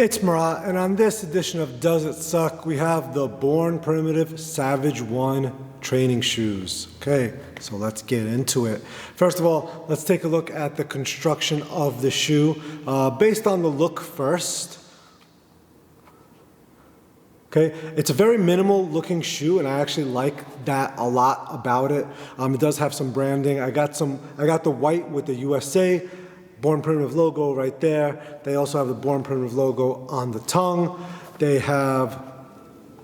It's Marat, and on this edition of Does It Suck, we have the Born Primite Savage 1 training shoes. Okay, so let's get into it. First of all, let's take a look at the construction of the shoe. Based on the look first, okay, it's a very minimal looking shoe, and I actually like that a lot about it. It does have some branding. I got the white with the USA Born Primite logo right there. They also have the Born Primite logo on the tongue. They have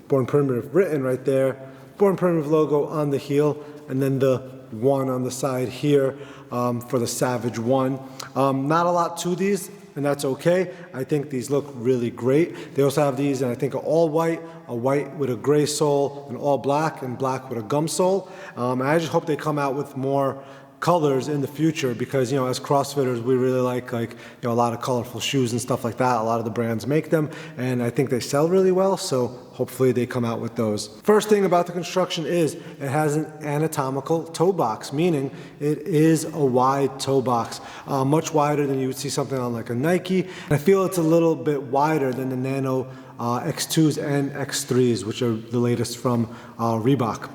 Born Primite written right there. Born Primite logo on the heel, and then the one on the side here for the Savage 1. Not a lot to these, and that's okay. I think these look really great. They also have these, and I think all white, a white with a gray sole, and all black, and black with a gum sole. I just hope they come out with more colors in the future, because as CrossFitters we really like a lot of colorful shoes and stuff like that. A lot of the brands make them, and I think they sell really well, so hopefully they come out with those. First thing about the construction is it has an anatomical toe box, meaning it is a wide toe box, much wider than you would see something on like a Nike. And I feel it's a little bit wider than the Nano X2s and X3s, which are the latest from Reebok.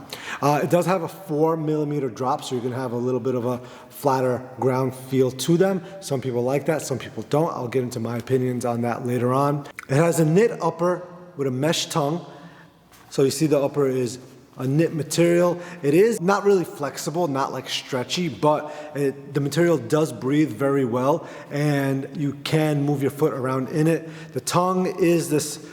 It does have a 4mm drop, so you can have a little bit of a flatter ground feel to them. Some people like that, some people don't. I'll get into my opinions on that later on. It has a knit upper with a mesh tongue. So you see the upper is a knit material. It is not really flexible, not like stretchy, but the material does breathe very well, and you can move your foot around in it. The tongue is this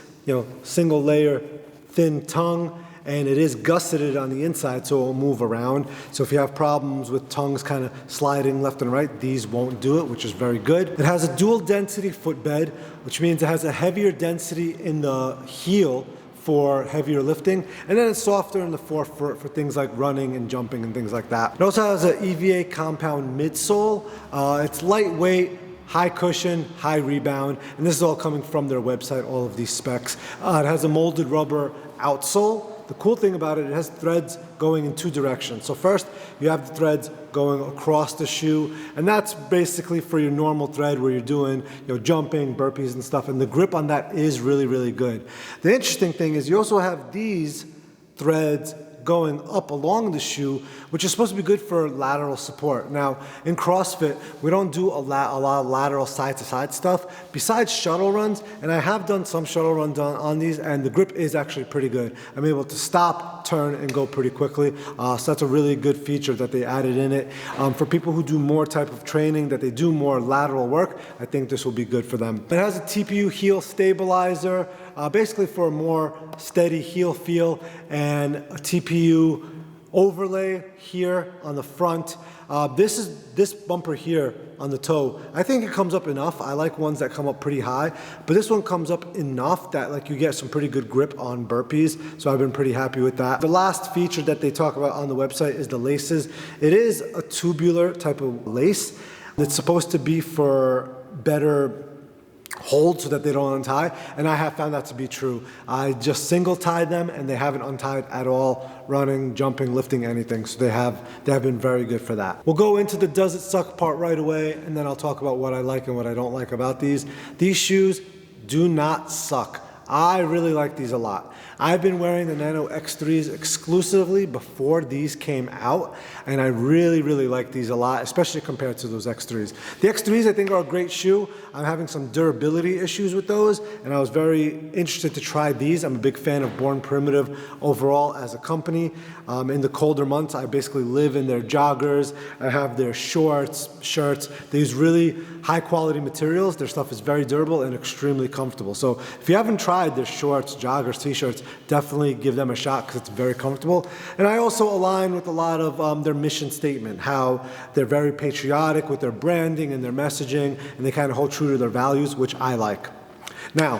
single layer thin tongue, and it is gusseted on the inside, so it will move around. So if you have problems with tongues kind of sliding left and right, these won't do it, which is very good. It has a dual density footbed, which means it has a heavier density in the heel for heavier lifting, and then it's softer in the forefoot for things like running and jumping and things like that. It also has an EVA compound midsole. It's lightweight, high cushion, high rebound, and this is all coming from their website, all of these specs. It has a molded rubber outsole. The cool thing about it has threads going in two directions. So first, you have the threads going across the shoe, and that's basically for your normal thread where you're doing jumping, burpees and stuff, and the grip on that is really, really good. The interesting thing is you also have these threads going up along the shoe, which is supposed to be good for lateral support. Now, in CrossFit, we don't do a lot of lateral side-to-side stuff besides shuttle runs, and I have done some shuttle runs on these, and the grip is actually pretty good. I'm able to stop, turn, and go pretty quickly, so that's a really good feature that they added in it. For people who do more type of training, that they do more lateral work, I think this will be good for them. It has a TPU heel stabilizer, basically for a more steady heel feel, and a TPU overlay here on the front. This bumper here on the toe, I think it comes up enough. I like ones that come up pretty high, but this one comes up enough that you get some pretty good grip on burpees, so I've been pretty happy with that. The last feature that they talk about on the website is the laces. It is a tubular type of lace. It's supposed to be for better hold so that they don't untie, and I have found that to be true. I just single tied them and they haven't untied at all, running, jumping, lifting, anything, so they have been very good for that. We'll go into the does it suck part right away, and then I'll talk about what I like and what I don't like about these. These shoes do not suck. I really like these a lot. I've been wearing the Nano X3s exclusively before these came out, and I really, really like these a lot, especially compared to those X3s. The X3s I think are a great shoe. I'm having some durability issues with those, and I was very interested to try these. I'm a big fan of Born Primite overall as a company. In the colder months, I basically live in their joggers. I have their shorts, shirts. They use really high quality materials. Their stuff is very durable and extremely comfortable. So if you haven't tried their shorts, joggers, t-shirts, definitely give them a shot because it's very comfortable. And I also align with a lot of their mission statement, how they're very patriotic with their branding and their messaging, and they kind of hold true to their values, which I like. Now,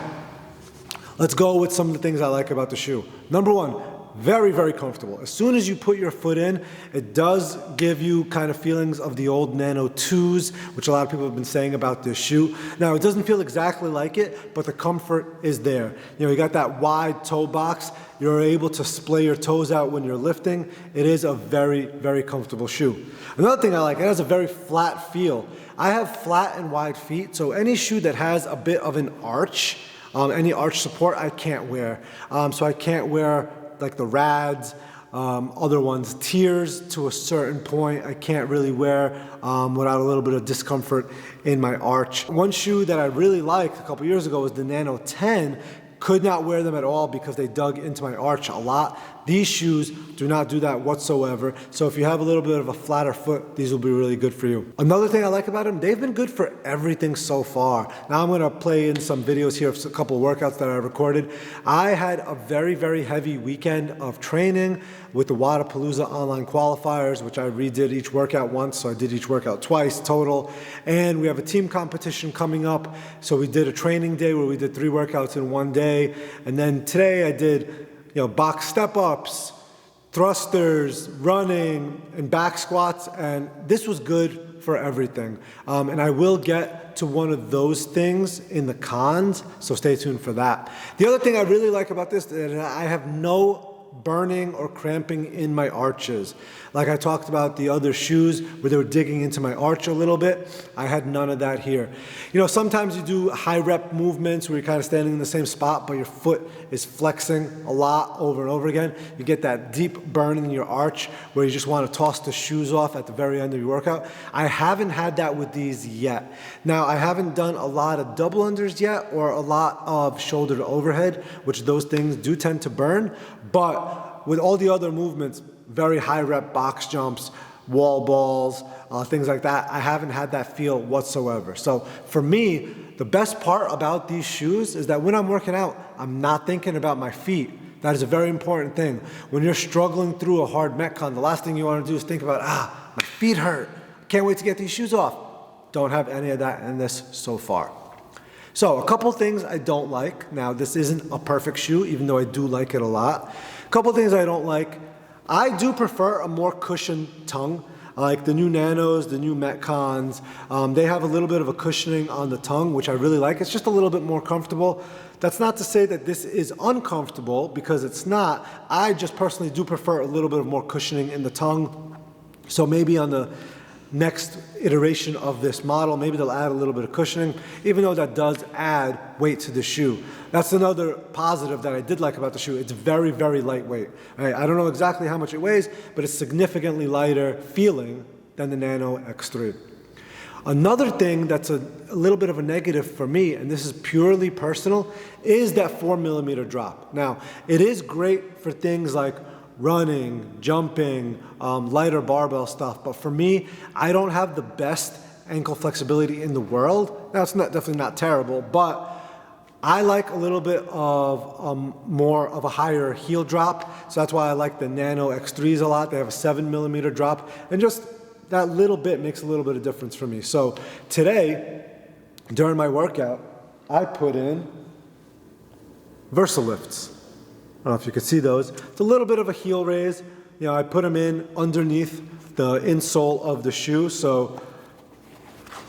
let's go with some of the things I like about the shoe. Number one, very, very comfortable. As soon as you put your foot in, it does give you kind of feelings of the old Nano 2s, which a lot of people have been saying about this shoe. Now, it doesn't feel exactly like it, but the comfort is there. You got that wide toe box. You're able to splay your toes out when you're lifting. It is a very, very comfortable shoe. Another thing I like, it has a very flat feel. I have flat and wide feet, so any shoe that has a bit of an arch Any arch support I can't wear. So I can't wear like the Rads, other ones, Tiers to a certain point I can't really wear without a little bit of discomfort in my arch. One shoe that I really liked a couple years ago was the Nano 10. Could not wear them at all because they dug into my arch a lot. These shoes do not do that whatsoever. So if you have a little bit of a flatter foot, these will be really good for you. Another thing I like about them, they've been good for everything so far. Now I'm gonna play in some videos here of a couple of workouts that I recorded. I had a very, very heavy weekend of training with the Wadapalooza online qualifiers, which I redid each workout once, so I did each workout twice total. And we have a team competition coming up, so we did a training day where we did 3 workouts in one day. And then today I did box step-ups, thrusters, running, and back squats, and this was good for everything. And I will get to one of those things in the cons, so stay tuned for that. The other thing I really like about this is that I have no burning or cramping in my arches. Like I talked about the other shoes where they were digging into my arch a little bit, I had none of that here. Sometimes you do high rep movements where you're kind of standing in the same spot, but your foot is flexing a lot over and over again. You get that deep burn in your arch where you just want to toss the shoes off at the very end of your workout. I haven't had that with these yet. Now, I haven't done a lot of double unders yet or a lot of shoulder to overhead, which those things do tend to burn, but with all the other movements, very high rep box jumps, wall balls, things like that, I haven't had that feel whatsoever. So for me, the best part about these shoes is that when I'm working out, I'm not thinking about my feet. That is a very important thing. When you're struggling through a hard Metcon, the last thing you want to do is think about, my feet hurt. Can't wait to get these shoes off. Don't have any of that in this so far. So a couple things I don't like. Now, this isn't a perfect shoe, even though I do like it a lot. A couple things I don't like. I do prefer a more cushioned tongue. Like the new Nanos, the new Metcons, they have a little bit of a cushioning on the tongue, which I really like. It's just a little bit more comfortable. That's not to say that this is uncomfortable, because it's not. I just personally do prefer a little bit of more cushioning in the tongue. So maybe on the next iteration of this model, maybe they'll add a little bit of cushioning, even though that does add weight to the shoe. That's another positive that I did like about the shoe. It's very, very lightweight. Right? I don't know exactly how much it weighs, but it's significantly lighter feeling than the Nano X3. Another thing that's a little bit of a negative for me, and this is purely personal, is that 4mm drop. Now, it is great for things like running, jumping, lighter barbell stuff, but for me, I don't have the best ankle flexibility in the world. Now, it's definitely not terrible, but I like a little bit of more of a higher heel drop, so that's why I like the Nano X3s a lot. They have a 7mm drop, and just that little bit makes a little bit of difference for me. So today, during my workout, I put in Versalifts. I don't know if you can see those. It's a little bit of a heel raise. I put them in underneath the insole of the shoe. So,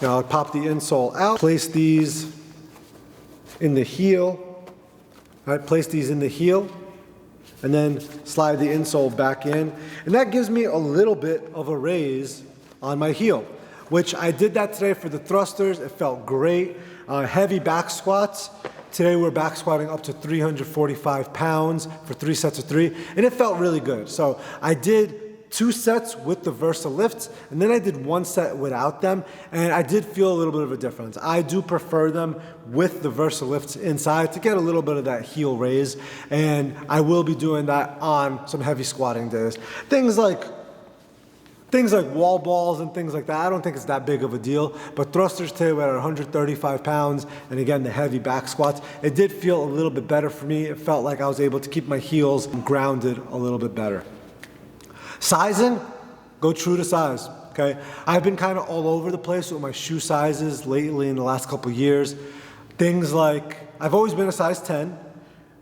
I'll pop the insole out, place these in the heel. All right, place these in the heel, and then slide the insole back in. And that gives me a little bit of a raise on my heel, which I did that today for the thrusters. It felt great. Heavy back squats. Today we're back squatting up to 345 pounds for 3 sets of 3, and it felt really good. So I did 2 sets with the Versalifts, and then I did 1 set without them, and I did feel a little bit of a difference. I do prefer them with the Versalifts inside to get a little bit of that heel raise, and I will be doing that on some heavy squatting days. Things like wall balls and things like that, I don't think it's that big of a deal, but thrusters today were at 135 pounds, and again, the heavy back squats, it did feel a little bit better for me. It felt like I was able to keep my heels grounded a little bit better. Sizing, go true to size, okay? I've been kind of all over the place with my shoe sizes lately in the last couple years. Things like, I've always been a size 10.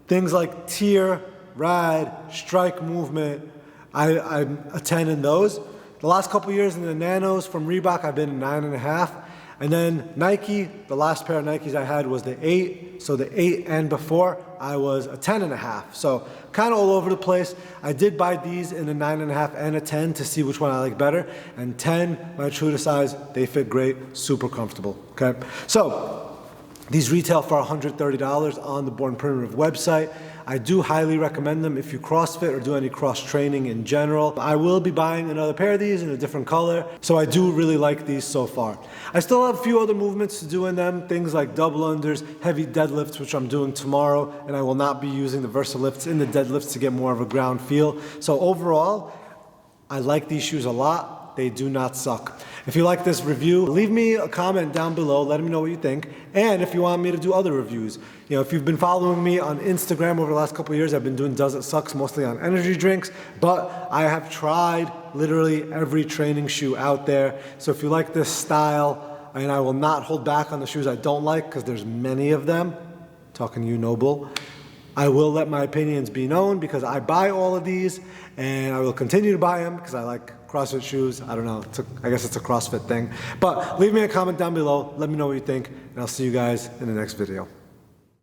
Things like tier, rad, strike movement, I'm a 10 in those. The last couple years in the Nanos from Reebok, I've been 9.5. And then Nike, the last pair of Nikes I had was the 8. So the 8 and before, I was a 10.5. So kind of all over the place. I did buy these in a 9.5 and a 10 to see which one I like better. And 10, my true to size, they fit great, super comfortable, okay? So These retail for $130 on the Born Primitive website. I do highly recommend them if you CrossFit or do any cross training in general. I will be buying another pair of these in a different color, so I do really like these so far. I still have a few other movements to do in them, things like double unders, heavy deadlifts, which I'm doing tomorrow, and I will not be using the VersaLifts in the deadlifts to get more of a ground feel. So overall, I like these shoes a lot. They do not suck. If you like this review, leave me a comment down below. Let me know what you think. And if you want me to do other reviews, if you've been following me on Instagram over the last couple of years, I've been doing Does It Sucks mostly on energy drinks, but I have tried literally every training shoe out there. So if you like this style, and I will not hold back on the shoes I don't like because there's many of them, talking to you, Noble, I will let my opinions be known because I buy all of these and I will continue to buy them because I like CrossFit shoes. I don't know, I guess it's a CrossFit thing. But leave me a comment down below, let me know what you think, and I'll see you guys in the next video.